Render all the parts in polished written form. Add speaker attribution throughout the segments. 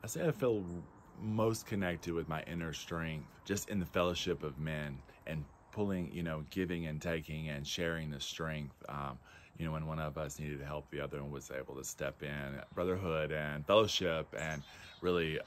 Speaker 1: I say I feel most connected with my inner strength just in the fellowship of men and pulling, giving and taking and sharing the strength. When one of us needed help, the other one was able to step in. Brotherhood and fellowship, and really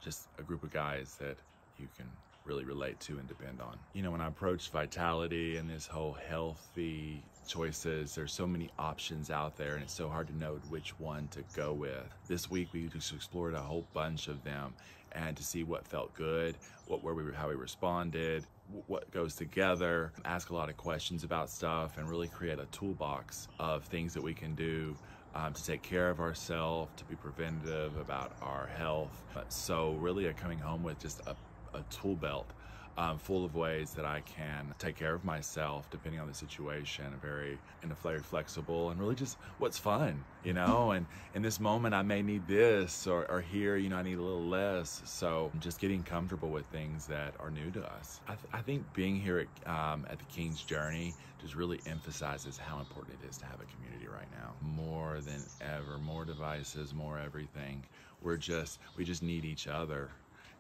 Speaker 1: just a group of guys that you can really relate to and depend on. When I approach vitality and this whole healthy choices, there's so many options out there, and it's so hard to know which one to go with. This week we just explored a whole bunch of them, and to see what felt good, how we responded, what goes together, ask a lot of questions about stuff, and really create a toolbox of things that we can do to take care of ourselves, to be preventative about our health. So really coming home with just a tool belt full of ways that I can take care of myself depending on the situation, very flexible, and really just what's fun, and in this moment I may need this, or here, I need a little less. So just getting comfortable with things that are new to us. I think being here at the King's Journey just really emphasizes how important it is to have a community right now. More than ever, more devices, more everything. We just need each other.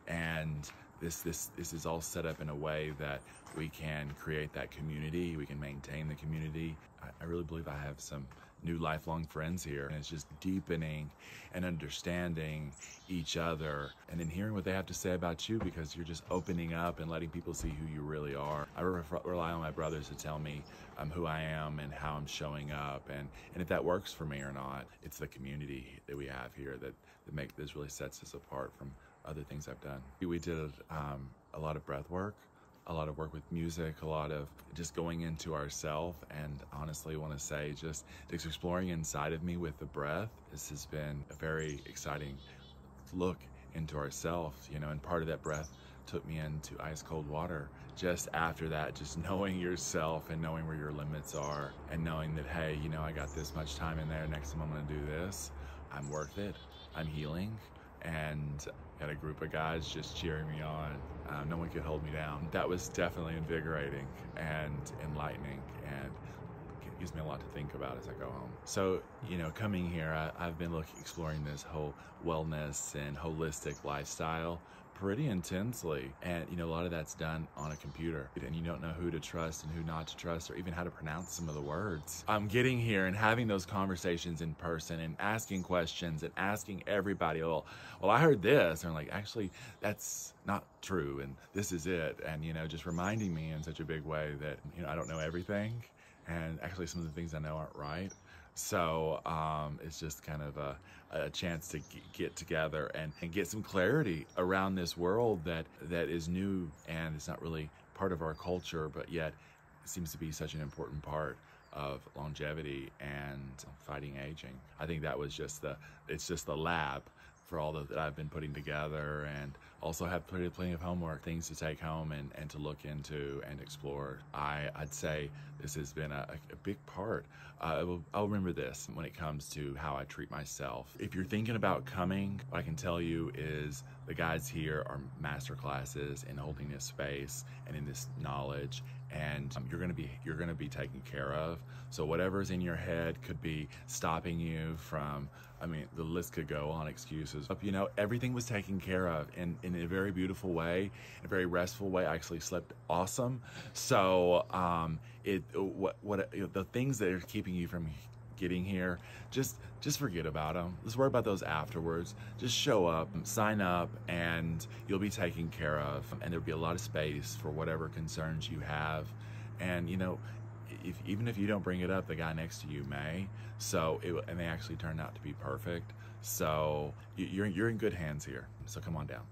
Speaker 1: And this is all set up in a way that we can create that community, we can maintain the community. I really believe I have some new lifelong friends here, and it's just deepening and understanding each other, and then hearing what they have to say about you, because you're just opening up and letting people see who you really are. I rely on my brothers to tell me who I am and how I'm showing up, and if that works for me or not. It's the community that we have here that this really sets us apart from other things I've done. We did a lot of breath work, a lot of work with music, a lot of just going into ourself, and honestly want to say just exploring inside of me with the breath. This has been a very exciting look into ourselves, and part of that breath took me into ice cold water. Just after that, just knowing yourself and knowing where your limits are, and knowing that, hey, I got this much time in there, next time I'm gonna do this. I'm worth it, I'm healing, and got a group of guys just cheering me on. No one could hold me down. That was definitely invigorating and enlightening, and it gives me a lot to think about as I go home. So, coming here, I've been exploring this whole wellness and holistic lifestyle pretty intensely, and a lot of that's done on a computer, and you don't know who to trust and who not to trust, or even how to pronounce some of the words. I'm getting here and having those conversations in person and asking questions and asking everybody, well I heard this, and I'm like, actually that's not true, and this is it, and just reminding me in such a big way that I don't know everything, and actually some of the things I know aren't right. So it's just kind of a chance to get together and get some clarity around this world that is new, and it's not really part of our culture, but yet it seems to be such an important part of longevity and fighting aging. I think that was it's just the lab for all that I've been putting together, and also have plenty of homework, things to take home and to look into and explore. I'd say this has been a big part. I'll remember this when it comes to how I treat myself. If you're thinking about coming, what I can tell you is the guys here are master classes in holding this space and in this knowledge, and you're gonna be taken care of. So whatever's in your head could be stopping you from, the list could go on, excuses. Everything was taken care of in a very beautiful way, a very restful way. I actually slept awesome. So the things that are keeping you from getting here, just forget about them. Let's worry about those afterwards. Just show up, sign up, and you'll be taken care of. And there'll be a lot of space for whatever concerns you have. And even if you don't bring it up, the guy next to you may. So and they actually turn out to be perfect. So you're in good hands here. So come on down.